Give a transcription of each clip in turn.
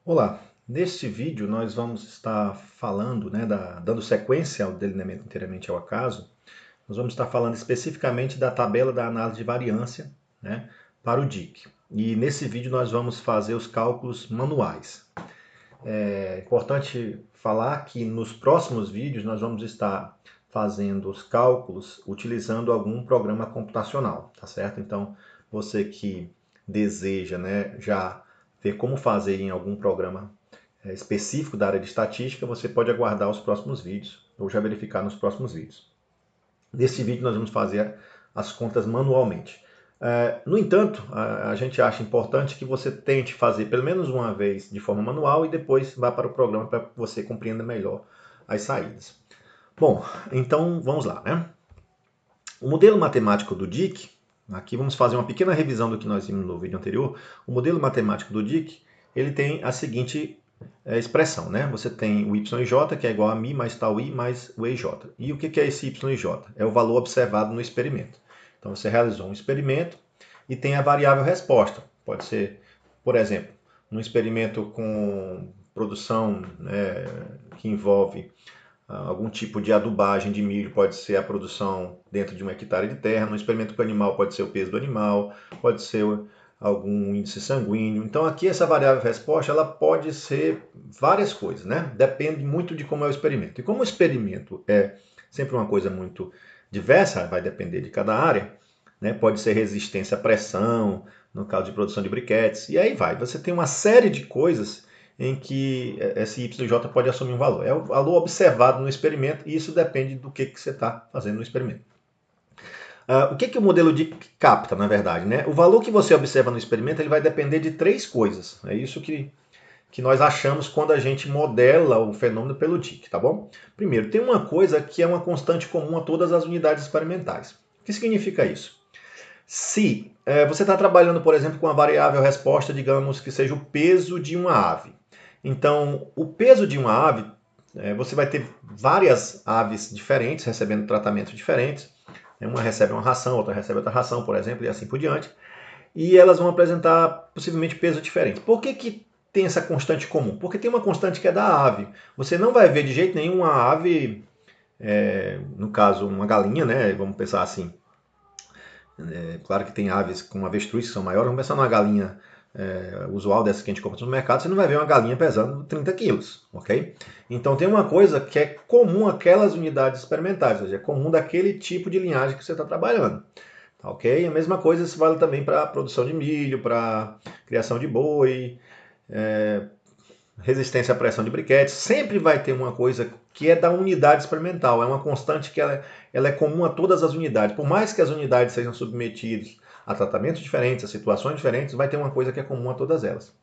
Olá, neste vídeo nós vamos estar falando, dando sequência ao delineamento inteiramente ao acaso, nós vamos estar falando especificamente da tabela da análise de variância, né, para o DIC. E nesse vídeo nós vamos fazer os cálculos manuais. É importante falar que nos próximos vídeos nós vamos estar fazendo os cálculos utilizando algum programa computacional, tá certo? Então, você que deseja, já ver como fazer em algum programa específico da área de estatística, você pode aguardar os próximos vídeos ou já verificar nos próximos vídeos. Nesse vídeo nós vamos fazer as contas manualmente. No entanto, a gente acha importante que você tente fazer pelo menos uma vez de forma manual e depois vá para o programa para que você compreenda melhor as saídas. Bom, então vamos lá, né? O modelo matemático do DIC, aqui vamos fazer uma pequena revisão do que nós vimos no vídeo anterior. O modelo matemático do DIC, ele tem a seguinte expressão, né? Você tem o YJ, que é igual a mi mais tal i mais o EJ. E o que é esse YJ? É o valor observado no experimento. Então você realizou um experimento e tem a variável resposta. Pode ser, por exemplo, um experimento com produção que envolve algum tipo de adubagem de milho, pode ser a produção dentro de 1 hectare de terra. No experimento com animal pode ser o peso do animal, pode ser algum índice sanguíneo. Então aqui essa variável resposta ela pode ser várias coisas, né? Depende muito de como é o experimento. E como o experimento é sempre uma coisa muito diversa, vai depender de cada área, né? Pode ser resistência à pressão, no caso de produção de briquetes, e aí vai. Você tem uma série de coisas em que esse YJ pode assumir um valor. É o valor observado no experimento e isso depende do que você está fazendo no experimento. O que o modelo de capta, na verdade? Né? O valor que você observa no experimento ele vai depender de três coisas. É isso que nós achamos quando a gente modela o fenômeno pelo DIC, tá bom? Primeiro, tem uma coisa que é uma constante comum a todas as unidades experimentais. O que significa isso? Se você está trabalhando, por exemplo, com a variável resposta, digamos que seja o peso de uma ave. Então, o peso de uma ave, você vai ter várias aves diferentes recebendo tratamentos diferentes. Uma recebe uma ração, outra recebe outra ração, por exemplo, e assim por diante. E elas vão apresentar possivelmente peso diferente. Por que tem essa constante comum? Porque tem uma constante que é da ave. Você não vai ver de jeito nenhum uma ave, no caso uma galinha, né? Vamos pensar assim. Claro que tem aves com avestruz que são maiores. Vamos pensar numa galinha usual dessa que a gente compra no mercado, você não vai ver uma galinha pesando 30 quilos, ok? Então tem uma coisa que é comum àquelas unidades experimentais, ou seja, é comum daquele tipo de linhagem que você está trabalhando. Ok? A mesma coisa se vale também para produção de milho, para criação de boi, resistência à pressão de briquetes. Sempre vai ter uma coisa que é da unidade experimental, é uma constante que ela é comum a todas as unidades. Por mais que as unidades sejam submetidas a tratamentos diferentes, a situações diferentes, vai ter uma coisa que é comum a todas elas.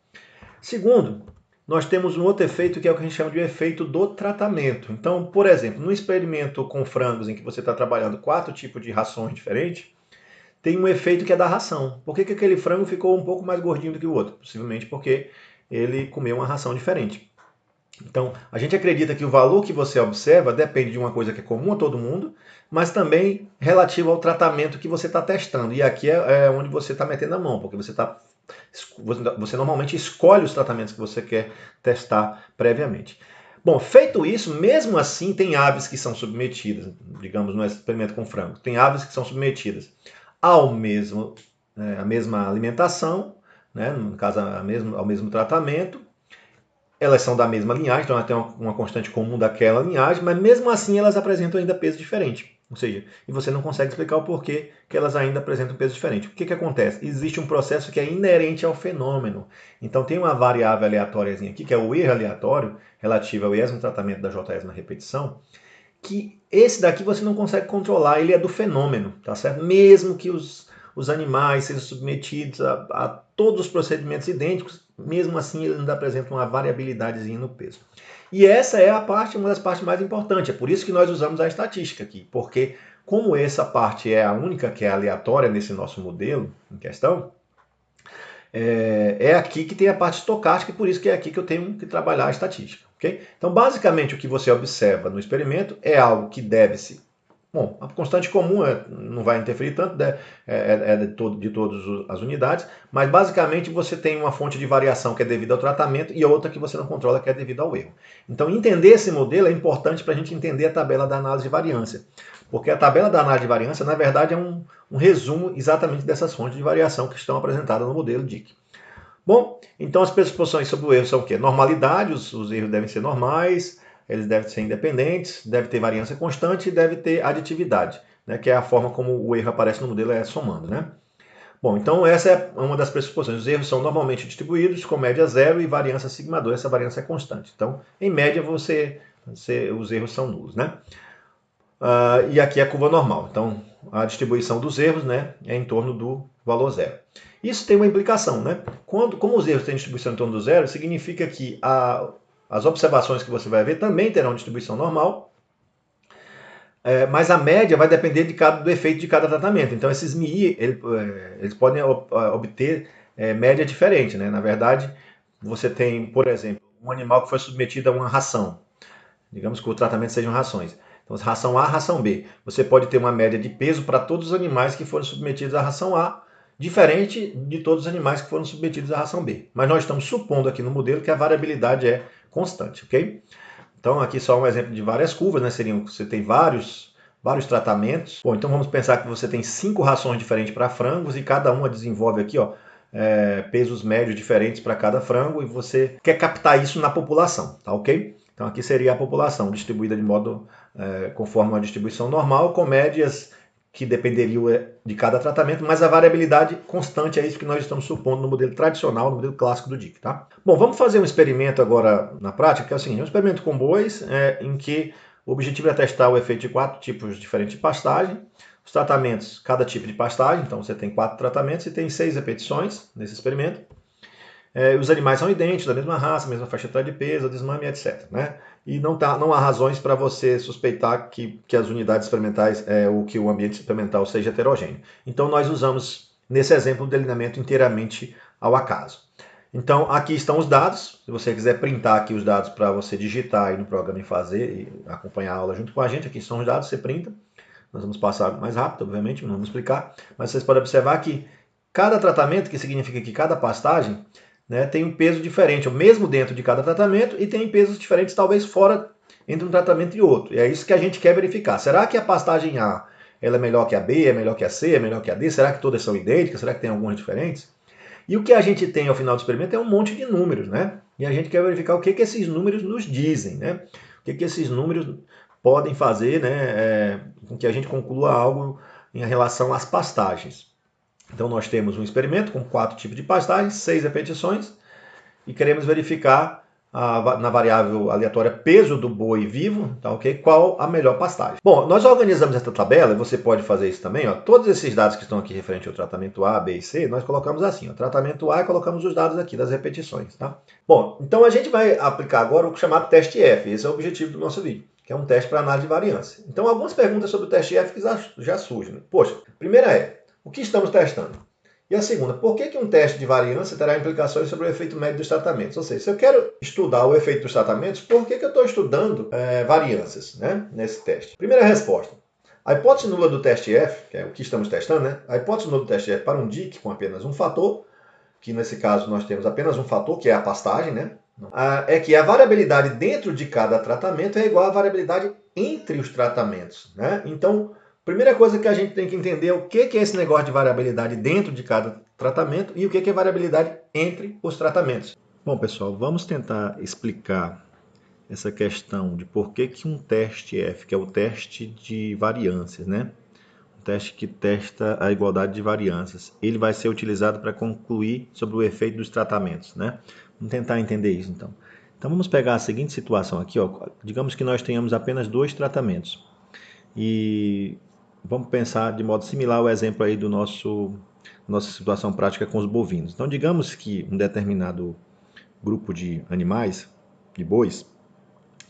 Segundo, nós temos um outro efeito que é o que a gente chama de efeito do tratamento. Então, por exemplo, no experimento com frangos em que você está trabalhando 4 tipos de rações diferentes, tem um efeito que é da ração. Por que aquele frango ficou um pouco mais gordinho do que o outro? Possivelmente porque ele comeu uma ração diferente. Então, a gente acredita que o valor que você observa depende de uma coisa que é comum a todo mundo, mas também relativo ao tratamento que você está testando. E aqui é onde você está metendo a mão, porque você normalmente escolhe os tratamentos que você quer testar previamente. Bom, feito isso, mesmo assim, tem aves que são submetidas, digamos, no experimento com frango, tem aves que são submetidas à mesma alimentação, né, no caso, ao mesmo tratamento, elas são da mesma linhagem, então ela tem uma constante comum daquela linhagem, mas mesmo assim elas apresentam ainda peso diferente. Ou seja, e você não consegue explicar o porquê que elas ainda apresentam peso diferente. O que acontece? Existe um processo que é inerente ao fenômeno. Então tem uma variável aleatóriazinha aqui, que é o erro aleatório, relativo ao esmo tratamento da j repetição, que esse daqui você não consegue controlar, ele é do fenômeno, tá certo? Mesmo que os animais sejam submetidos a todos os procedimentos idênticos, mesmo assim ele ainda apresenta uma variabilidadezinha no peso. E essa é uma das partes mais importantes, é por isso que nós usamos a estatística aqui, porque como essa parte é a única que é aleatória nesse nosso modelo em questão, é aqui que tem a parte estocástica e por isso que é aqui que eu tenho que trabalhar a estatística. Okay? Então, basicamente, o que você observa no experimento é algo que deve-se Bom, a constante comum não vai interferir tanto, né? De todas as unidades, mas basicamente você tem uma fonte de variação que é devida ao tratamento e outra que você não controla, que é devida ao erro. Então, entender esse modelo é importante para a gente entender a tabela da análise de variância, porque a tabela da análise de variância, na verdade, é um resumo exatamente dessas fontes de variação que estão apresentadas no modelo DIC. Bom, então as pressuposições sobre o erro são o quê? Normalidade, os erros devem ser normais, eles devem ser independentes, deve ter variância constante e deve ter aditividade, né, que é a forma como o erro aparece no modelo, é somando. Né? Bom, então essa é uma das pressuposições. Os erros são normalmente distribuídos com média zero e variância sigma 2, essa variância é constante. Então, em média, os erros são nulos. Né? E aqui é a curva normal. Então, a distribuição dos erros, né, é em torno do valor zero. Isso tem uma implicação, né? Como os erros têm distribuição em torno do zero, significa que as observações que você vai ver também terão distribuição normal, mas a média vai depender do efeito de cada tratamento. Então, esses MI, eles podem obter média diferente, né? Na verdade, você tem, por exemplo, um animal que foi submetido a uma ração. Digamos que o tratamento sejam rações. Então, ração A, ração B. Você pode ter uma média de peso para todos os animais que foram submetidos à ração A, diferente de todos os animais que foram submetidos à ração B. Mas nós estamos supondo aqui no modelo que a variabilidade é constante, ok? Então, aqui só um exemplo de várias curvas, né? Você tem vários tratamentos. Bom, então vamos pensar que você tem 5 rações diferentes para frangos e cada uma desenvolve aqui, ó, pesos médios diferentes para cada frango e você quer captar isso na população, tá ok? Então aqui seria a população distribuída de modo conforme uma distribuição normal, com médias que dependeriam de cada tratamento, mas a variabilidade constante é isso que nós estamos supondo no modelo tradicional, no modelo clássico do DIC. Tá? Bom, vamos fazer um experimento agora na prática, que é o seguinte, um experimento com bois, em que o objetivo é testar o efeito de 4 tipos diferentes de pastagem, os tratamentos, cada tipo de pastagem, então você tem 4 tratamentos e tem 6 repetições nesse experimento. Os animais são idênticos, da mesma raça, mesma faixa etária de peso, desmame, etc. Né? E não há razões para você suspeitar que as unidades experimentais ou que o ambiente experimental seja heterogêneo. Então nós usamos, nesse exemplo, um delineamento inteiramente ao acaso. Então aqui estão os dados, se você quiser printar aqui os dados para você digitar aí no programa e fazer e acompanhar a aula junto com a gente, aqui estão os dados, você printa. Nós vamos passar mais rápido, obviamente, não vamos explicar, mas vocês podem observar que cada tratamento, que significa que cada pastagem, né, tem um peso diferente, o mesmo dentro de cada tratamento, e tem pesos diferentes, talvez fora entre um tratamento e outro. E é isso que a gente quer verificar. Será que a pastagem A ela é melhor que a B, é melhor que a C, é melhor que a D? Será que todas são idênticas? Será que tem algumas diferentes? E o que a gente tem ao final do experimento é um monte de números, né? E a gente quer verificar o que esses números nos dizem, né? O que esses números podem fazer, né, com que a gente conclua algo em relação às pastagens. Então nós temos um experimento com 4 tipos de pastagens, 6 repetições, e queremos verificar na variável aleatória peso do boi vivo, tá, ok? Qual a melhor pastagem. Bom, nós organizamos essa tabela, e você pode fazer isso também, ó, todos esses dados que estão aqui referente ao tratamento A, B e C, nós colocamos assim, ó, tratamento A e colocamos os dados aqui das repetições. Tá? Bom, então a gente vai aplicar agora o chamado teste F, esse é o objetivo do nosso vídeo, que é um teste para análise de variância. Então algumas perguntas sobre o teste F que já surgem. Né? Poxa, a primeira é, o que estamos testando? E a segunda, por que um teste de variância terá implicações sobre o efeito médio dos tratamentos? Ou seja, se eu quero estudar o efeito dos tratamentos, por que eu estou estudando variâncias, né, nesse teste? Primeira resposta. A hipótese nula do teste F, que é o que estamos testando, né? A hipótese nula do teste F para um DIC com apenas um fator, que nesse caso nós temos apenas um fator, que é a pastagem, né? É que a variabilidade dentro de cada tratamento é igual à variabilidade entre os tratamentos, né? Então, primeira coisa que a gente tem que entender é o que é esse negócio de variabilidade dentro de cada tratamento e o que é variabilidade entre os tratamentos. Bom, pessoal, vamos tentar explicar essa questão de por que um teste F, que é o teste de variâncias, né? Um teste que testa a igualdade de variâncias, ele vai ser utilizado para concluir sobre o efeito dos tratamentos, né? Vamos tentar entender isso, então. Então, vamos pegar a seguinte situação aqui, ó. Digamos que nós tenhamos apenas 2 tratamentos. E vamos pensar de modo similar ao exemplo aí do nossa situação prática com os bovinos. Então, digamos que um determinado grupo de animais, de bois,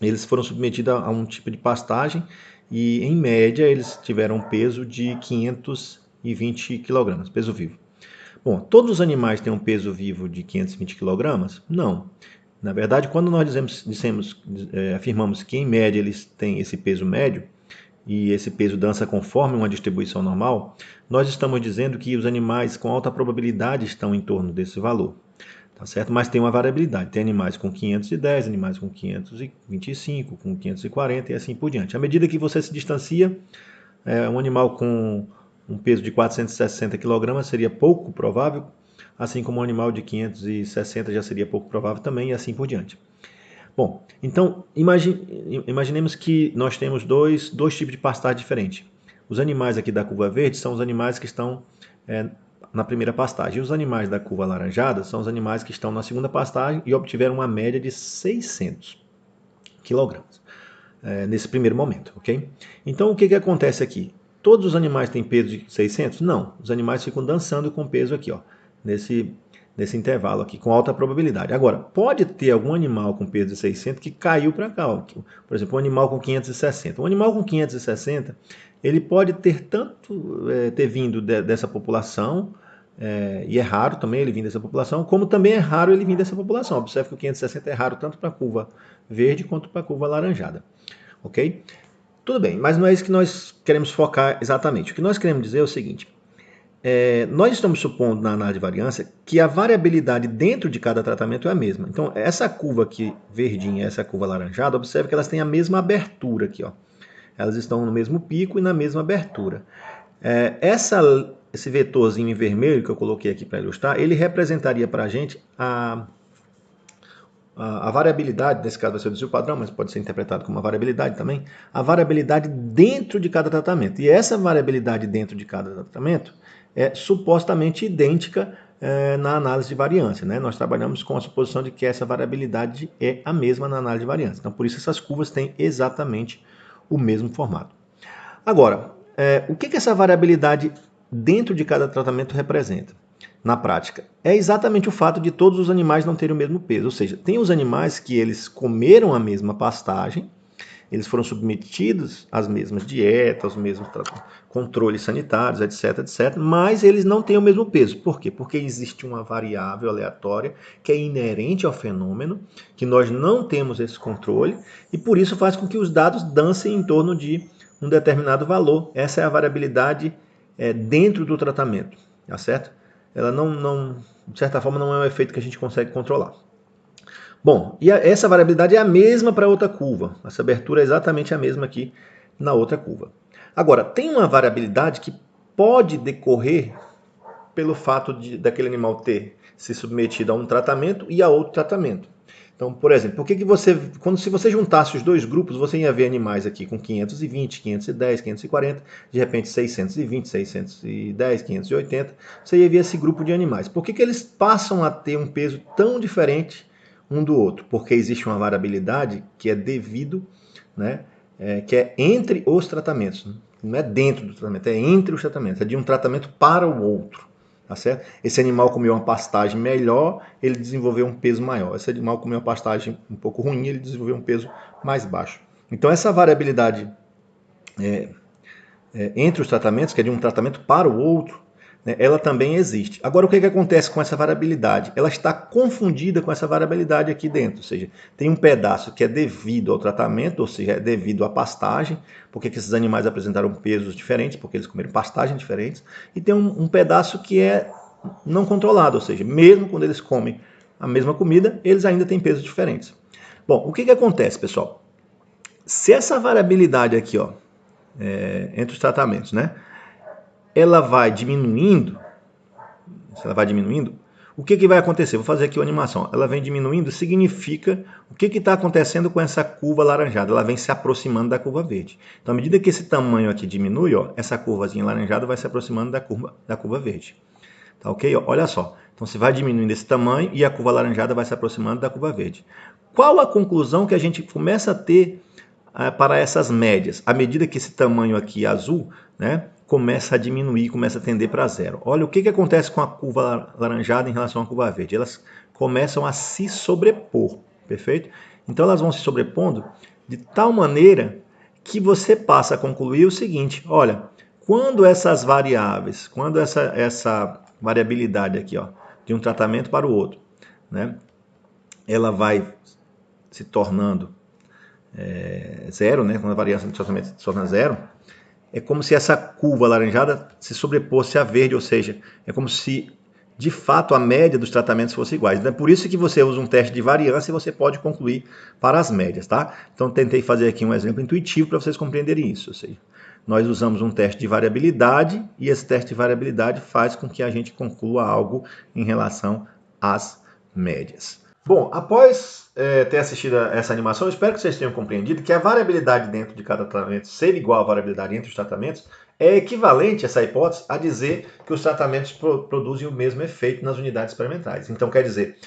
eles foram submetidos a um tipo de pastagem e, em média, eles tiveram um peso de 520 kg, peso vivo. Bom, todos os animais têm um peso vivo de 520 kg? Não. Na verdade, quando nós afirmamos que, em média, eles têm esse peso médio, e esse peso dança conforme uma distribuição normal, nós estamos dizendo que os animais com alta probabilidade estão em torno desse valor. Tá certo? Mas tem uma variabilidade. Tem animais com 510, animais com 525, com 540 e assim por diante. À medida que você se distancia, um animal com um peso de 460 kg seria pouco provável, assim como um animal de 560 já seria pouco provável também, e assim por diante. Bom, então imaginemos que nós temos dois tipos de pastagem diferentes. Os animais aqui da curva verde são os animais que estão na primeira pastagem. E os animais da curva alaranjada são os animais que estão na segunda pastagem e obtiveram uma média de 600 kg nesse primeiro momento, ok? Então o que acontece aqui? Todos os animais têm peso de 600? Não, os animais ficam dançando com peso aqui, ó, nesse intervalo aqui, com alta probabilidade. Agora, pode ter algum animal com peso de 600 que caiu para cá, ó. Por exemplo, um animal com 560. Um animal com 560, ele pode ter ter vindo dessa população, e é raro também ele vir dessa população, como também é raro ele vir dessa população. Observe que o 560 é raro tanto para a curva verde quanto para a curva alaranjada. Ok? Tudo bem, mas não é isso que nós queremos focar exatamente. O que nós queremos dizer é o seguinte: nós estamos supondo na análise de variância que a variabilidade dentro de cada tratamento é a mesma. Então, essa curva aqui verdinha e essa curva alaranjada, observe que elas têm a mesma abertura aqui, ó. Elas estão no mesmo pico e na mesma abertura. Esse vetorzinho em vermelho que eu coloquei aqui para ilustrar, ele representaria para a gente a variabilidade, nesse caso vai ser o desvio padrão, mas pode ser interpretado como uma variabilidade também, a variabilidade dentro de cada tratamento. E essa variabilidade dentro de cada tratamento é supostamente idêntica na análise de variância, né? Nós trabalhamos com a suposição de que essa variabilidade é a mesma na análise de variância. Então, por isso essas curvas têm exatamente o mesmo formato. Agora, o que essa variabilidade dentro de cada tratamento representa? Na prática, é exatamente o fato de todos os animais não terem o mesmo peso. Ou seja, tem os animais que eles comeram a mesma pastagem, eles foram submetidos às mesmas dietas, aos mesmos controles sanitários, etc, etc, mas eles não têm o mesmo peso. Por quê? Porque existe uma variável aleatória que é inerente ao fenômeno, que nós não temos esse controle, e por isso faz com que os dados dancem em torno de um determinado valor. Essa é a variabilidade dentro do tratamento, tá certo? Ela de certa forma, não é um efeito que a gente consegue controlar. Bom, e essa variabilidade é a mesma para outra curva. Essa abertura é exatamente a mesma aqui na outra curva. Agora, tem uma variabilidade que pode decorrer pelo fato daquele animal ter se submetido a um tratamento e a outro tratamento. Então, por exemplo, se você juntasse os dois grupos, você ia ver animais aqui com 520, 510, 540, de repente 620, 610, 580, você ia ver esse grupo de animais. Por que eles passam a ter um peso tão diferente um do outro? Porque existe uma variabilidade que é devido, né, que é entre os tratamentos. Não é dentro do tratamento, é entre os tratamentos. É de um tratamento para o outro. Tá certo? Esse animal comeu uma pastagem melhor, ele desenvolveu um peso maior. Esse animal comeu uma pastagem um pouco ruim, ele desenvolveu um peso mais baixo. Então, essa variabilidade entre os tratamentos, que é de um tratamento para o outro, né, ela também existe. Agora, o que acontece com essa variabilidade? Ela está confundida com essa variabilidade aqui dentro. Ou seja, tem um pedaço que é devido ao tratamento, ou seja, é devido à pastagem, porque esses animais apresentaram pesos diferentes, porque eles comeram pastagens diferentes, e tem um pedaço que é não controlado, ou seja, mesmo quando eles comem a mesma comida, eles ainda têm pesos diferentes. Bom, o que acontece, pessoal? Se essa variabilidade aqui, ó, entre os tratamentos, né, ela vai diminuindo, o que vai acontecer? Vou fazer aqui uma animação. Ela vem diminuindo, significa o que está acontecendo com essa curva laranjada? Ela vem se aproximando da curva verde. Então, à medida que esse tamanho aqui diminui, ó, essa curvazinha laranjada vai se aproximando da curva verde. Tá ok? Olha só. Então, você vai diminuindo esse tamanho e a curva laranjada vai se aproximando da curva verde. Qual a conclusão que a gente começa a ter para essas médias? À medida que esse tamanho aqui azul, né, começa a diminuir, começa a tender para zero. Olha o que acontece com a curva laranjada em relação à curva verde. Elas começam a se sobrepor, perfeito? Então elas vão se sobrepondo de tal maneira que você passa a concluir o seguinte: olha, quando essas variáveis, quando essa variabilidade aqui, ó, de um tratamento para o outro, né, ela vai se tornando zero, né, quando a variância do tratamento se torna zero, é como se essa curva alaranjada se sobreposse à verde, ou seja, é como se de fato a média dos tratamentos fosse iguais. Então é por isso que você usa um teste de variância e você pode concluir para as médias, tá? Então tentei fazer aqui um exemplo intuitivo para vocês compreenderem isso. Ou seja, nós usamos um teste de variabilidade e esse teste de variabilidade faz com que a gente conclua algo em relação às médias. Bom, após ter assistido a essa animação, eu espero que vocês tenham compreendido que a variabilidade dentro de cada tratamento ser igual à variabilidade entre os tratamentos é equivalente, essa hipótese, a dizer que os tratamentos produzem o mesmo efeito nas unidades experimentais. Então, quer dizer,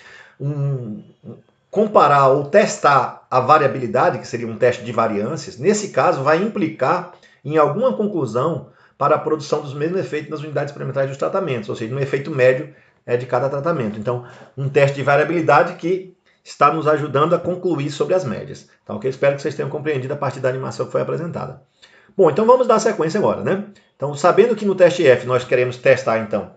comparar ou testar a variabilidade, que seria um teste de variâncias, nesse caso vai implicar em alguma conclusão para a produção dos mesmos efeitos nas unidades experimentais dos tratamentos, ou seja, no efeito médio de cada tratamento. Então, um teste de variabilidade que está nos ajudando a concluir sobre as médias. Então, okay? Espero que vocês tenham compreendido a partir da animação que foi apresentada. Bom, então vamos dar sequência agora, né? Então, sabendo que no teste F nós queremos testar, então,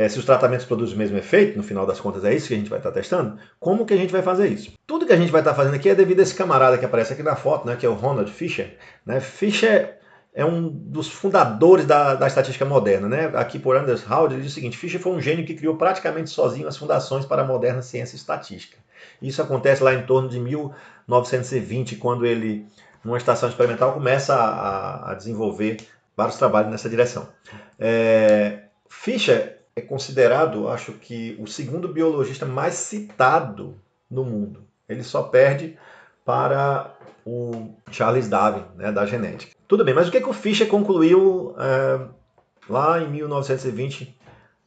se os tratamentos produzem o mesmo efeito, no final das contas é isso que a gente vai estar testando, como que a gente vai fazer isso? Tudo que a gente vai estar fazendo aqui é devido a esse camarada que aparece aqui na foto, né, que é o Ronald Fisher. Né? Fisher é um dos fundadores da estatística moderna. Né? Aqui por Anders Howard, ele diz o seguinte: Fisher foi um gênio que criou praticamente sozinho as fundações para a moderna ciência estatística. Isso acontece lá em torno de 1920, quando ele, numa estação experimental, começa a desenvolver vários trabalhos nessa direção. Fisher é considerado, acho que, o segundo biologista mais citado no mundo. Ele só perde para o Charles Darwin, né, da genética. Tudo bem, mas o que o Fisher concluiu lá em 1920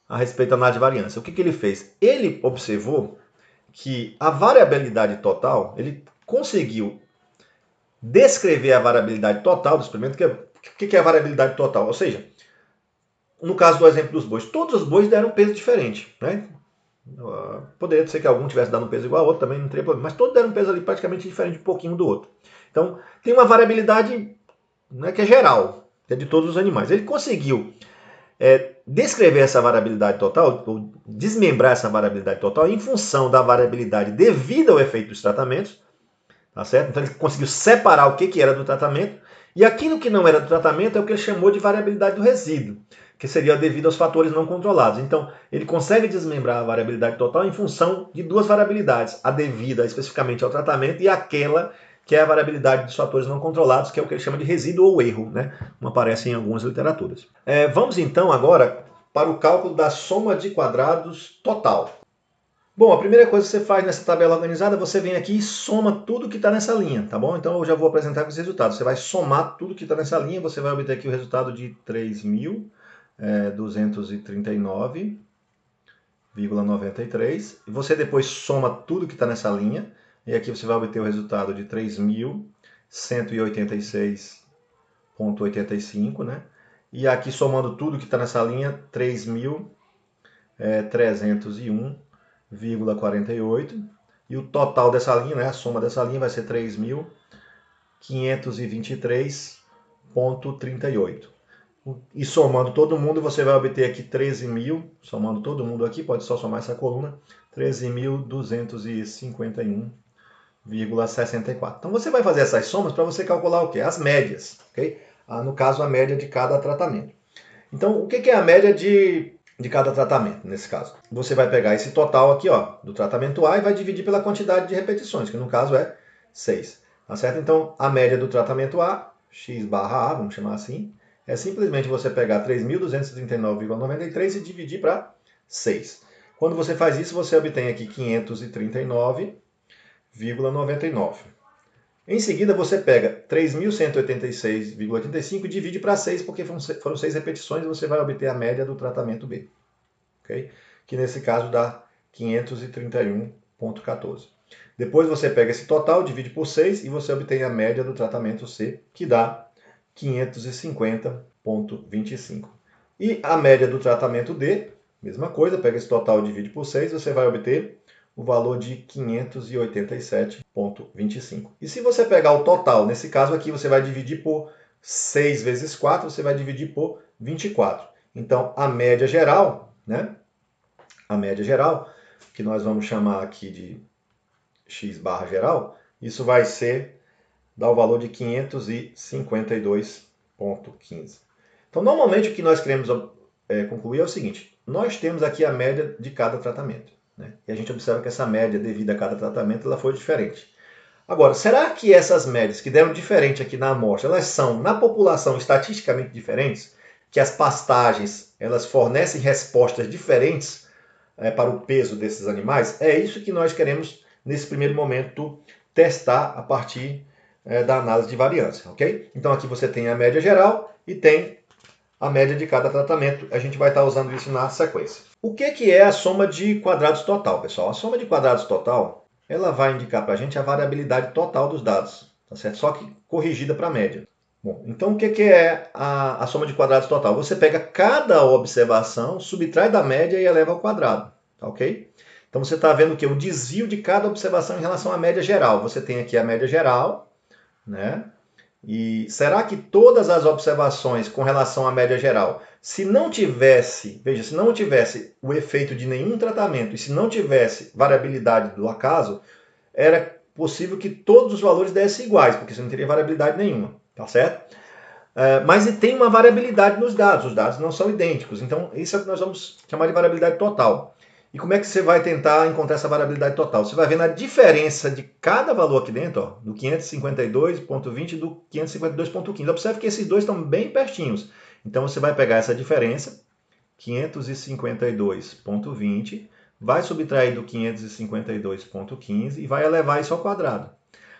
a respeito da análise de variância? O que ele fez? Ele observou que a variabilidade total, ele conseguiu descrever a variabilidade total do experimento. O que é a variabilidade total? Ou seja, no caso do exemplo dos bois, todos os bois deram um peso diferente, né? Poderia ser que algum tivesse dado um peso igual ao outro, também não teria problema, mas todos deram um peso ali praticamente diferente um pouquinho do outro. Então, tem uma variabilidade, né, que é geral, que é de todos os animais. Ele conseguiu descrever essa variabilidade total, ou desmembrar essa variabilidade total em função da variabilidade devida ao efeito dos tratamentos, tá certo? Então ele conseguiu separar o que era do tratamento, e aquilo que não era do tratamento é o que ele chamou de variabilidade do resíduo, que seria devido aos fatores não controlados. Então, ele consegue desmembrar a variabilidade total em função de duas variabilidades, a devida especificamente ao tratamento e aquela que é a variabilidade dos fatores não controlados, que é o que ele chama de resíduo ou erro, né? Como aparece em algumas literaturas. Vamos então agora para o cálculo da soma de quadrados total. Bom, a primeira coisa que você faz nessa tabela organizada, você vem aqui e soma tudo que está nessa linha, tá bom? Então eu já vou apresentar os resultados. Você vai somar tudo que está nessa linha, você vai obter aqui o resultado de 3.239,93. E você depois soma tudo que está nessa linha, e aqui você vai obter o resultado de 3.186,85, né? E aqui somando tudo que está nessa linha, 3.301,48, e o total dessa linha, né, a soma dessa linha vai ser 3.523,38. E somando todo mundo, você vai obter aqui 13.000, somando todo mundo aqui, pode só somar essa coluna, 13.251,64. Então você vai fazer essas somas para você calcular o quê? As médias, ok? No caso, a média de cada tratamento. Então, o que é a média de cada tratamento, nesse caso? Você vai pegar esse total aqui, ó, do tratamento A e vai dividir pela quantidade de repetições, que no caso é 6. Tá certo? Então, a média do tratamento A, x barra A, vamos chamar assim, é simplesmente você pegar 3.239,93 e dividir para 6. Quando você faz isso, você obtém aqui 539,99. Em seguida, você pega 3.186,85 e divide para 6, porque foram 6 repetições, e você vai obter a média do tratamento B. Okay? Que nesse caso dá 531,14. Depois você pega esse total, divide por 6 e você obtém a média do tratamento C, que dá 550,25. E a média do tratamento D, mesma coisa, pega esse total, divide por 6, você vai obter o valor de 587,25. E se você pegar o total, nesse caso aqui você vai dividir por 6 vezes 4, você vai dividir por 24. Então a média geral, né? A média geral, que nós vamos chamar aqui de x barra geral, isso vai ser dá o valor de 552,15. Então, normalmente o que nós queremos concluir é o seguinte: nós temos aqui a média de cada tratamento, né? E a gente observa que essa média, devido a cada tratamento, ela foi diferente. Agora, será que essas médias que deram diferente aqui na amostra, elas são, na população, estatisticamente diferentes? Que as pastagens, elas fornecem respostas diferentes para o peso desses animais? É isso que nós queremos, nesse primeiro momento, testar a partir da análise de variância, ok? Então aqui você tem a média geral e tem a média de cada tratamento. A gente vai estar usando isso na sequência. O que é a soma de quadrados total, pessoal? A soma de quadrados total, ela vai indicar para a gente a variabilidade total dos dados, tá certo? Só que corrigida para a média. Bom, então o que é a soma de quadrados total? Você pega cada observação, subtrai da média e eleva ao quadrado, tá ok? Então você está vendo que o desvio de cada observação em relação à média geral. Você tem aqui a média geral, né? E será que todas as observações com relação à média geral, se não tivesse, veja, se não tivesse o efeito de nenhum tratamento e se não tivesse variabilidade do acaso, era possível que todos os valores dessem iguais, porque você não teria variabilidade nenhuma, tá certo? Mas tem uma variabilidade nos dados, os dados não são idênticos, então isso é o que nós vamos chamar de variabilidade total. E como é que você vai tentar encontrar essa variabilidade total? Você vai ver na diferença de cada valor aqui dentro, ó, do 552,20 e do 552,15. Observe que esses dois estão bem pertinhos. Então você vai pegar essa diferença, 552,20, vai subtrair do 552,15 e vai elevar isso ao quadrado.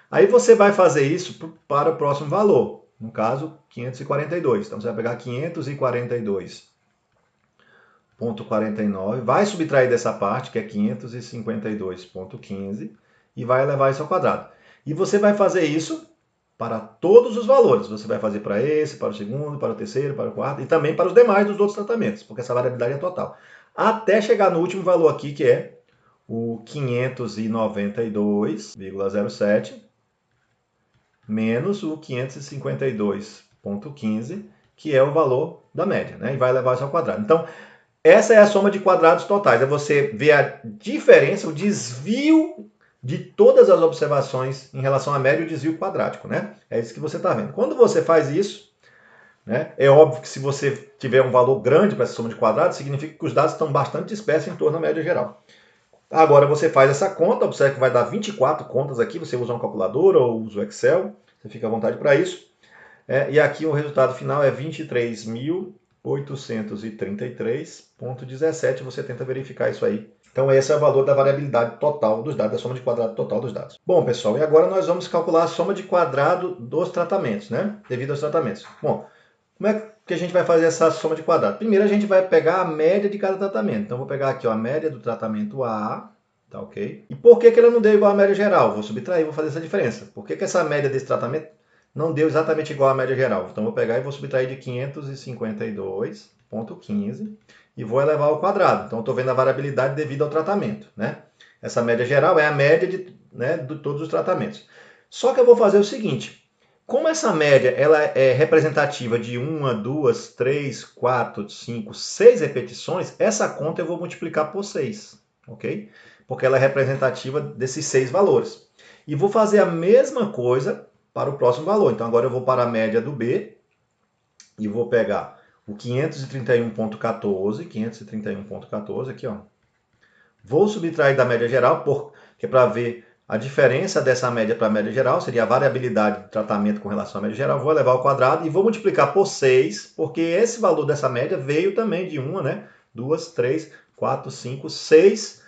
Aí você vai fazer isso para o próximo valor, no caso 542. Então você vai pegar 542,49, vai subtrair dessa parte, que é 552,15, e vai elevar isso ao quadrado. E você vai fazer isso para todos os valores. Você vai fazer para esse, para o segundo, para o terceiro, para o quarto, e também para os demais dos outros tratamentos, porque essa variabilidade é total. Até chegar no último valor aqui, que é o 592,07, menos o 552,15, que é o valor da média, né? E vai levar isso ao quadrado. Então, essa é a soma de quadrados totais. É você ver a diferença, o desvio de todas as observações em relação à média e o desvio quadrático, né? É isso que você está vendo. Quando você faz isso, né, é óbvio que se você tiver um valor grande para essa soma de quadrados, significa que os dados estão bastante dispersos em torno da média geral. Agora você faz essa conta, observe que vai dar 24 contas aqui, você usa uma calculadora ou usa o Excel, você fica à vontade para isso. E aqui o resultado final é 23.833,17, você tenta verificar isso aí. Então esse é o valor da variabilidade total dos dados, a soma de quadrado total dos dados. Bom, pessoal, e agora nós vamos calcular a soma de quadrado dos tratamentos, né? Devido aos tratamentos. Bom, como é que a gente vai fazer essa soma de quadrado? Primeiro a gente vai pegar a média de cada tratamento. Então vou pegar aqui ó, a média do tratamento A, tá ok? E por que ela não deu igual à média geral? Vou subtrair, vou fazer essa diferença. Por que essa média desse tratamento não deu exatamente igual à média geral? Então vou pegar e vou subtrair de 552,15 e vou elevar ao quadrado. Então estou vendo a variabilidade devido ao tratamento, né? Essa média geral é a média de todos os tratamentos. Só que eu vou fazer o seguinte: como essa média ela é representativa de 1, 2, 3, 4, 5, 6 repetições, essa conta eu vou multiplicar por 6, ok? Porque ela é representativa desses 6 valores. E vou fazer a mesma coisa para o próximo valor. Então agora eu vou para a média do B e vou pegar o 531,14 aqui, ó. Vou subtrair da média geral, porque para ver a diferença dessa média para a média geral, seria a variabilidade do tratamento com relação à média geral, vou elevar ao quadrado e vou multiplicar por 6, porque esse valor dessa média veio também de 1, né? 2, 3, 4, 5, 6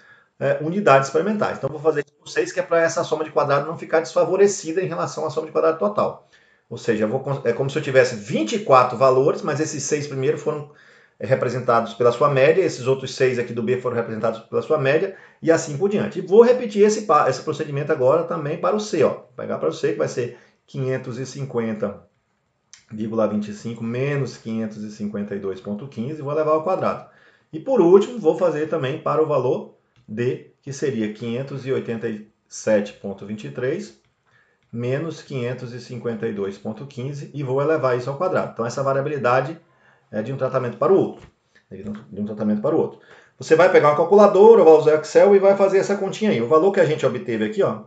unidades experimentais. Então vou fazer isso por 6, que é para essa soma de quadrado não ficar desfavorecida em relação à soma de quadrado total. Ou seja, é como se eu tivesse 24 valores, mas esses 6 primeiros foram representados pela sua média, esses outros 6 aqui do B foram representados pela sua média, e assim por diante. E vou repetir esse procedimento agora também para o C. Ó. Vou pegar para o C, que vai ser 550,25 menos 552,15, e vou levar ao quadrado. E por último, vou fazer também para o valor D, que seria 587,23 menos 552,15, e vou elevar isso ao quadrado. Então essa variabilidade é de um tratamento para o outro. Você vai pegar uma calculadora, vai usar o Excel e vai fazer essa continha aí. O valor que a gente obteve aqui, ó,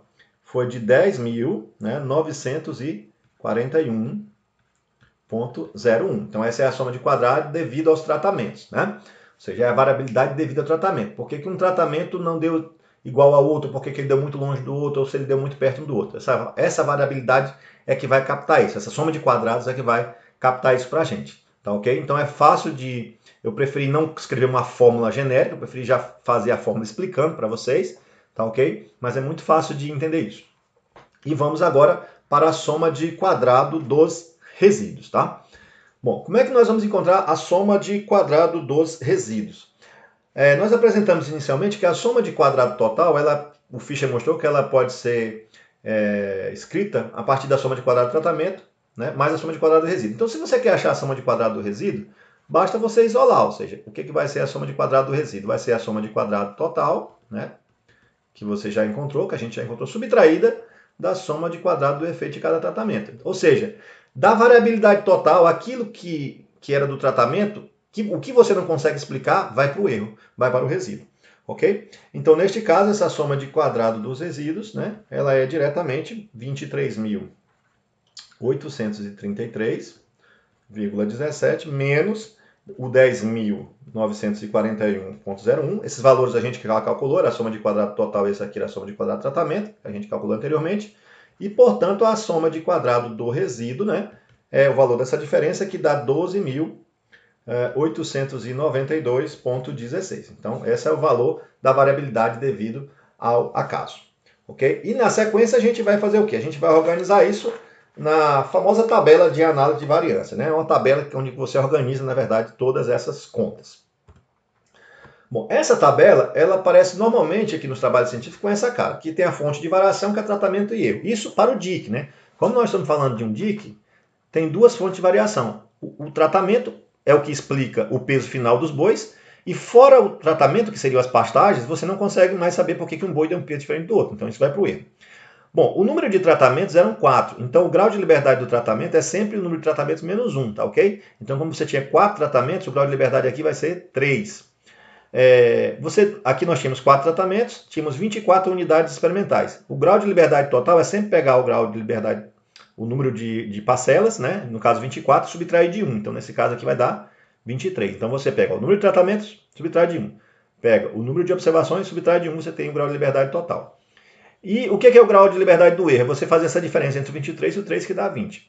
foi de 10.941,01. Então, essa é a soma de quadrado devido aos tratamentos, né? Ou seja, é a variabilidade devido ao tratamento. Por que um tratamento não deu igual ao outro? Por que ele deu muito longe do outro ou se ele deu muito perto um do outro? Essa variabilidade é que vai captar isso. Essa soma de quadrados é que vai captar isso para a gente. Tá ok? Então, é fácil de... Eu preferi não escrever uma fórmula genérica, eu preferi já fazer a fórmula explicando para vocês, tá ok? Mas é muito fácil de entender isso. E vamos agora para a soma de quadrado dos resíduos, tá? Bom, como é que nós vamos encontrar a soma de quadrado dos resíduos? Nós apresentamos inicialmente que a soma de quadrado total, o Fischer mostrou que ela pode ser escrita a partir da soma de quadrado do tratamento, né, mais a soma de quadrado do resíduo. Então, se você quer achar a soma de quadrado do resíduo, basta você isolar, ou seja, o que vai ser a soma de quadrado do resíduo? Vai ser a soma de quadrado total, né, que você já encontrou, que a gente já encontrou, subtraída da soma de quadrado do efeito de cada tratamento. Ou seja, da variabilidade total, aquilo que era do tratamento, o que você não consegue explicar, vai para o erro, vai para o resíduo. Ok? Então, neste caso, essa soma de quadrado dos resíduos, né, ela é diretamente 23.833,17 menos o 10.941,01. Esses valores a gente calculou, era a soma de quadrado total, esse aqui era a soma de quadrado do tratamento, que a gente calculou anteriormente. E, portanto, a soma de quadrado do resíduo, né, é o valor dessa diferença, que dá 12.892,16. Então, esse é o valor da variabilidade devido ao acaso. Ok? E na sequência a gente vai fazer o quê? A gente vai organizar isso na famosa tabela de análise de variância, né? Uma tabela onde você organiza, na verdade, todas essas contas. Bom, essa tabela, ela aparece normalmente aqui nos trabalhos científicos com essa cara, que tem a fonte de variação, que é tratamento e erro. Isso para o DIC, né? Como nós estamos falando de um DIC, tem duas fontes de variação. O tratamento é o que explica o peso final dos bois, e fora o tratamento, que seriam as pastagens, você não consegue mais saber por que um boi deu um peso diferente do outro. Então isso vai para o erro. Bom, o número de tratamentos eram 4. Então o grau de liberdade do tratamento é sempre o número de tratamentos menos 1, tá ok? Então como você tinha 4 tratamentos, o grau de liberdade aqui vai ser 3. Aqui nós tínhamos 4 tratamentos, tínhamos 24 unidades experimentais. O grau de liberdade total é sempre pegar o grau de liberdade, o número de parcelas, né? No caso 24, subtrair de 1. Então nesse caso aqui vai dar 23. Então você pega o número de tratamentos, subtrai de 1. Pega o número de observações, subtrai de 1, você tem o grau de liberdade total. E o que é o grau de liberdade do erro? É você fazer essa diferença entre o 23 e o 3, que dá 20.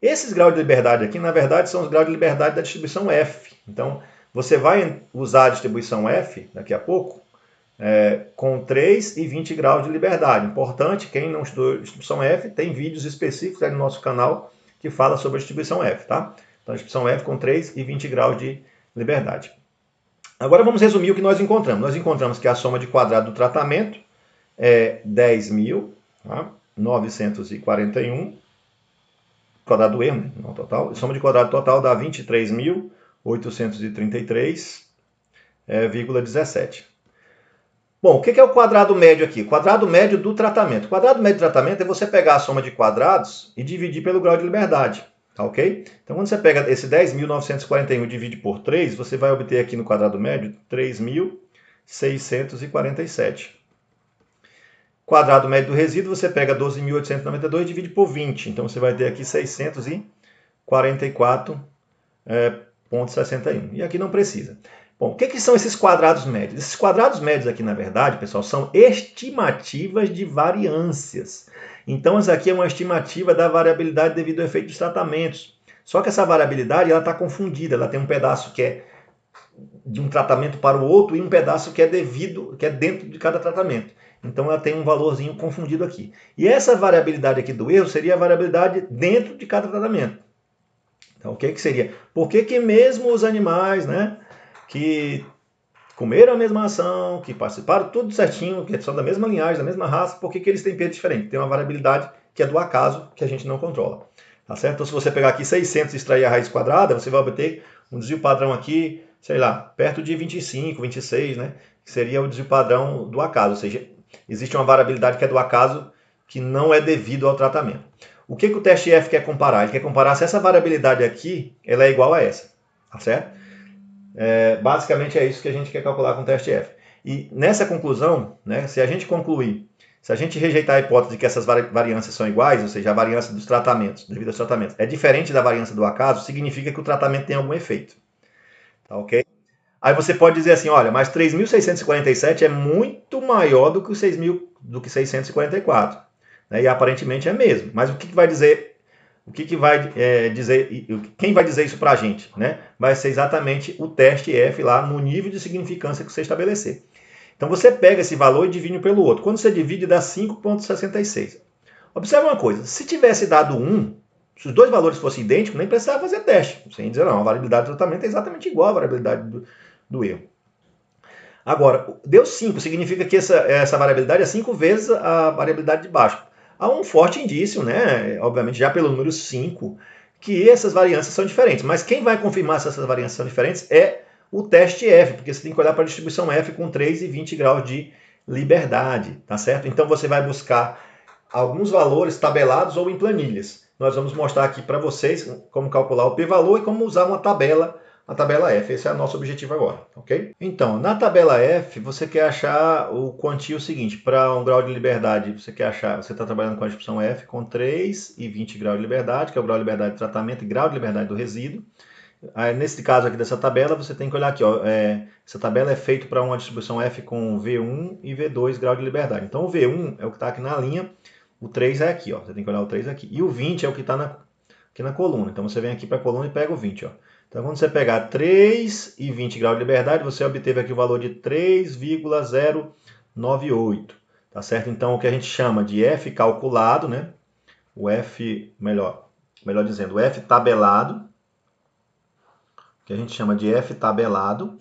Esses graus de liberdade aqui, na verdade, são os graus de liberdade da distribuição F. Então, você vai usar a distribuição F, daqui a pouco, com 3 e 20 graus de liberdade. Importante, quem não estudou distribuição F, tem vídeos específicos aí no nosso canal que fala sobre a distribuição F, tá? Então, a distribuição F com 3 e 20 graus de liberdade. Agora, vamos resumir o que nós encontramos. Nós encontramos que a soma de quadrado do tratamento é 10.941, quadrado do erro, né? Não total. Soma de quadrado total dá 23.833,17. Bom, o que é o quadrado médio aqui? O quadrado médio do tratamento. O quadrado médio do tratamento é você pegar a soma de quadrados e dividir pelo grau de liberdade. Tá ok? Então, quando você pega esse 10.941 e divide por 3, você vai obter aqui no quadrado médio 3.647. Quadrado médio do resíduo, você pega 12.892 e divide por 20. Então, você vai ter aqui 644,61. E aqui não precisa. Bom, o que são esses quadrados médios? Esses quadrados médios aqui, na verdade, pessoal, são estimativas de variâncias. Então, essa aqui é uma estimativa da variabilidade devido ao efeito dos tratamentos. Só que essa variabilidade está confundida. Ela tem um pedaço que é de um tratamento para o outro e um pedaço que é dentro de cada tratamento. Então ela tem um valorzinho confundido aqui. E essa variabilidade aqui do erro seria a variabilidade dentro de cada tratamento. Então o que seria? Por que mesmo os animais, né, que comeram a mesma ação, que participaram tudo certinho, que são da mesma linhagem, da mesma raça, por que eles têm peso diferente? Tem uma variabilidade que é do acaso, que a gente não controla. Tá certo? Então se você pegar aqui 600 e extrair a raiz quadrada, você vai obter um desvio padrão aqui, sei lá, perto de 25, 26, né? Que seria o desvio padrão do acaso, ou seja, existe uma variabilidade que é do acaso, que não é devido ao tratamento. O que o teste F quer comparar? Ele quer comparar se essa variabilidade aqui ela é igual a essa, tá certo? Basicamente é isso que a gente quer calcular com o teste F. E nessa conclusão, né, se a gente concluir Se a gente rejeitar a hipótese de que essas variâncias são iguais, ou seja, a variância dos tratamentos, devido aos tratamentos, é diferente da variância do acaso, significa que o tratamento tem algum efeito. Tá ok? Aí você pode dizer assim, olha, mas 3.647 é muito maior do que 644. Né? E aparentemente é mesmo. Mas o que vai dizer? O que vai dizer? Quem vai dizer isso para a gente? Né? Vai ser exatamente o teste F lá no nível de significância que você estabelecer. Então você pega esse valor e divide pelo outro. Quando você divide, dá 5,66. Observe uma coisa, se tivesse dado 1, se os dois valores fossem idênticos, nem precisava fazer teste. Você ia dizer, não, a variabilidade do tratamento é exatamente igual à variabilidade do erro. Agora, deu 5, significa que essa variabilidade é 5 vezes a variabilidade de baixo. Há um forte indício, né, obviamente já pelo número 5, que essas variâncias são diferentes. Mas quem vai confirmar se essas variâncias são diferentes é o teste F, porque você tem que olhar para a distribuição F com 3 e 20 graus de liberdade, tá certo? Então você vai buscar alguns valores tabelados ou em planilhas. Nós vamos mostrar aqui para vocês como calcular o p-valor e como usar uma tabela, a tabela F. Esse é o nosso objetivo agora, ok? Então, na tabela F, você quer achar o quantio seguinte. Para um grau de liberdade, você está trabalhando com a distribuição F com 3 e 20 graus de liberdade, que é o grau de liberdade de tratamento e grau de liberdade do resíduo. Aí, nesse caso aqui dessa tabela, você tem que olhar aqui, ó, essa tabela é feita para uma distribuição F com V1 e V2 grau de liberdade. Então, o V1 é o que está aqui na linha, o 3 é aqui, ó, você tem que olhar o 3 aqui. E o 20 é o que está aqui na coluna. Então, você vem aqui para a coluna e pega o 20. Ó. Então, quando você pegar 3 e 20 graus de liberdade, você obteve aqui o valor de 3,098. Tá certo? Então, o que a gente chama de F calculado, né? O F, melhor dizendo, o F tabelado, que a gente chama de F tabelado,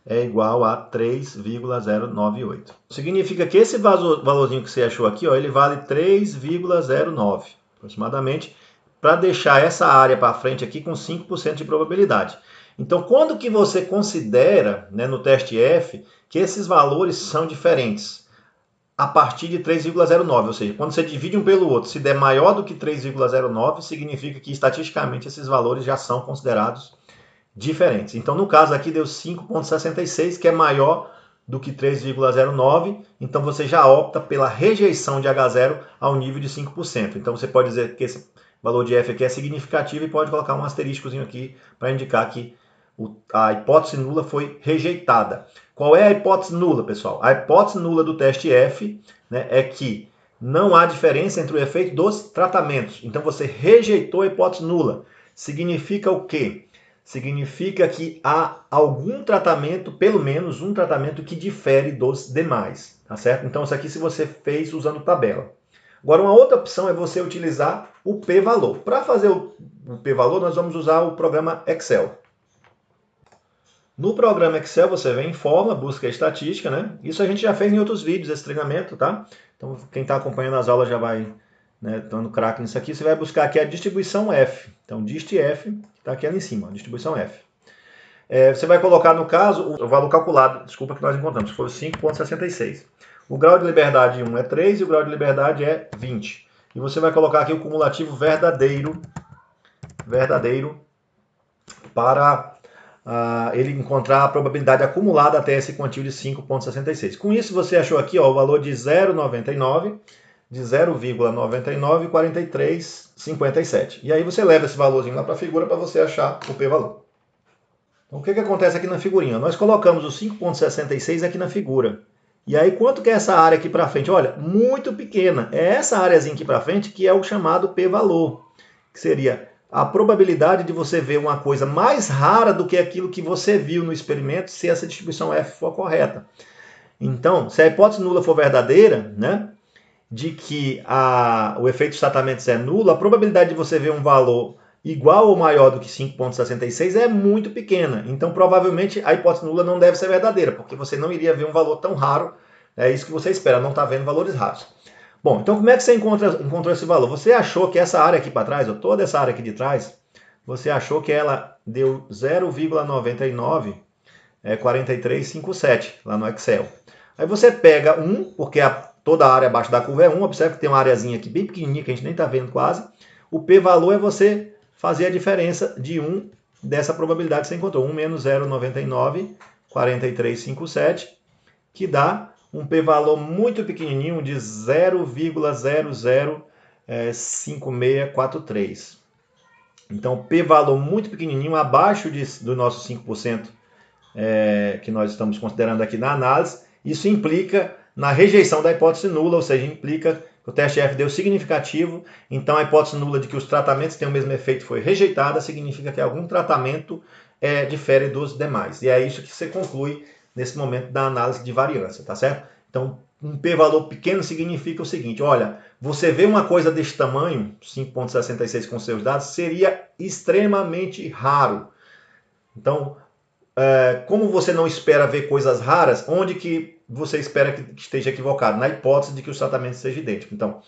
é igual a 3,098. Significa que esse valorzinho que você achou aqui, ó, ele vale 3,09 aproximadamente, para deixar essa área para frente aqui com 5% de probabilidade. Então, quando que você considera, né, no teste F, que esses valores são diferentes? A partir de 3,09, ou seja, quando você divide um pelo outro, se der maior do que 3,09, significa que estatisticamente esses valores já são considerados diferentes. Então, no caso aqui, deu 5,66, que é maior do que 3,09. Então, você já opta pela rejeição de H0 ao nível de 5%. Então, você pode dizer que esse valor de F aqui é significativo e pode colocar um asteriscozinho aqui para indicar que a hipótese nula foi rejeitada. Qual é a hipótese nula, pessoal? A hipótese nula do teste F, né, é que não há diferença entre o efeito dos tratamentos. Então, você rejeitou a hipótese nula. Significa o quê? Significa que há algum tratamento, pelo menos um tratamento que difere dos demais, tá certo? Então, isso aqui se você fez usando tabela. Agora, uma outra opção é você utilizar o p-valor. Para fazer o p-valor, nós vamos usar o programa Excel. No programa Excel, você vem em fórmula, busca estatística, né? Isso a gente já fez em outros vídeos, esse treinamento, tá? Então, quem está acompanhando as aulas já vai, né, dando craque nisso aqui. Você vai buscar aqui a distribuição F. Então, dist F, que está aqui ali em cima, distribuição F. Você vai colocar, no caso, o valor calculado, desculpa, que nós encontramos, que foi 5,66. O grau de liberdade 1 é 3 e o grau de liberdade é 20. E você vai colocar aqui o cumulativo verdadeiro para ele encontrar a probabilidade acumulada até esse quantio de 5,66. Com isso, você achou aqui, ó, o valor de 0,99, de 0,99 e 43,57. E aí você leva esse valorzinho lá para a figura para você achar o p-valor. Então, o que acontece aqui na figurinha? Nós colocamos o 5,66 aqui na figura. E aí, quanto que é essa área aqui para frente? Olha, muito pequena. É essa áreazinha aqui para frente que é o chamado p-valor, que seria a probabilidade de você ver uma coisa mais rara do que aquilo que você viu no experimento se essa distribuição F for correta. Então, se a hipótese nula for verdadeira, né, de que o efeito dos tratamentos é nulo, a probabilidade de você ver um valor igual ou maior do que 5,66 é muito pequena. Então, provavelmente, a hipótese nula não deve ser verdadeira, porque você não iria ver um valor tão raro. É isso que você espera, não está vendo valores raros. Bom, então como é que você encontrou esse valor? Você achou que essa área aqui para trás, toda essa área aqui de trás, você achou que ela deu 0,994357 lá no Excel. Aí você pega 1, porque toda a área abaixo da curva é 1, observe que tem uma areazinha aqui bem pequenininha que a gente nem está vendo quase. O p-valor é você fazer a diferença de 1 dessa probabilidade que você encontrou. 1 menos 0,994357, que dá um p-valor muito pequenininho de 0,005643. Então, p-valor muito pequenininho, abaixo do nosso 5%, que nós estamos considerando aqui na análise. Isso implica na rejeição da hipótese nula, ou seja, implica que o teste F deu significativo, então a hipótese nula de que os tratamentos têm o mesmo efeito foi rejeitada, significa que algum tratamento difere dos demais. E é isso que você conclui nesse momento da análise de variância, tá certo? Então, um p-valor pequeno significa o seguinte, olha, você vê uma coisa desse tamanho, 5,66 com seus dados, seria extremamente raro. Então, como você não espera ver coisas raras, onde que você espera que esteja equivocado? Na hipótese de que os tratamentos sejam idênticos. Então,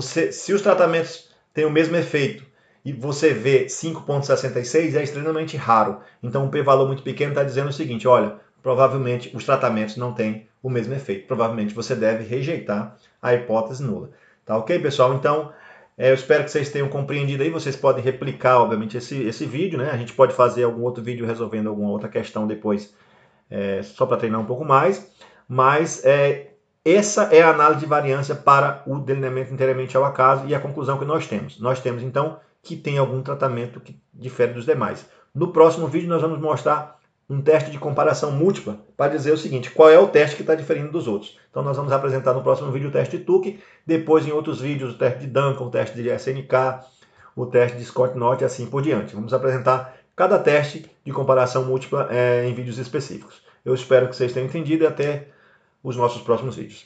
se os tratamentos têm o mesmo efeito e você vê 5,66, é extremamente raro. Então, um p-valor muito pequeno está dizendo o seguinte, olha, provavelmente os tratamentos não têm o mesmo efeito. Provavelmente você deve rejeitar a hipótese nula. Tá ok, pessoal? Então, eu espero que vocês tenham compreendido aí. Vocês podem replicar, obviamente, esse vídeo, né? A gente pode fazer algum outro vídeo resolvendo alguma outra questão depois, só para treinar um pouco mais. Mas essa é a análise de variância para o delineamento inteiramente ao acaso e a conclusão que nós temos. Nós temos, então, que tem algum tratamento que difere dos demais. No próximo vídeo, nós vamos mostrar um teste de comparação múltipla para dizer o seguinte, qual é o teste que está diferindo dos outros. Então nós vamos apresentar no próximo vídeo o teste de Tukey, depois em outros vídeos o teste de Duncan, o teste de SNK, o teste de Scott-Knott e assim por diante. Vamos apresentar cada teste de comparação múltipla em vídeos específicos. Eu espero que vocês tenham entendido e até os nossos próximos vídeos.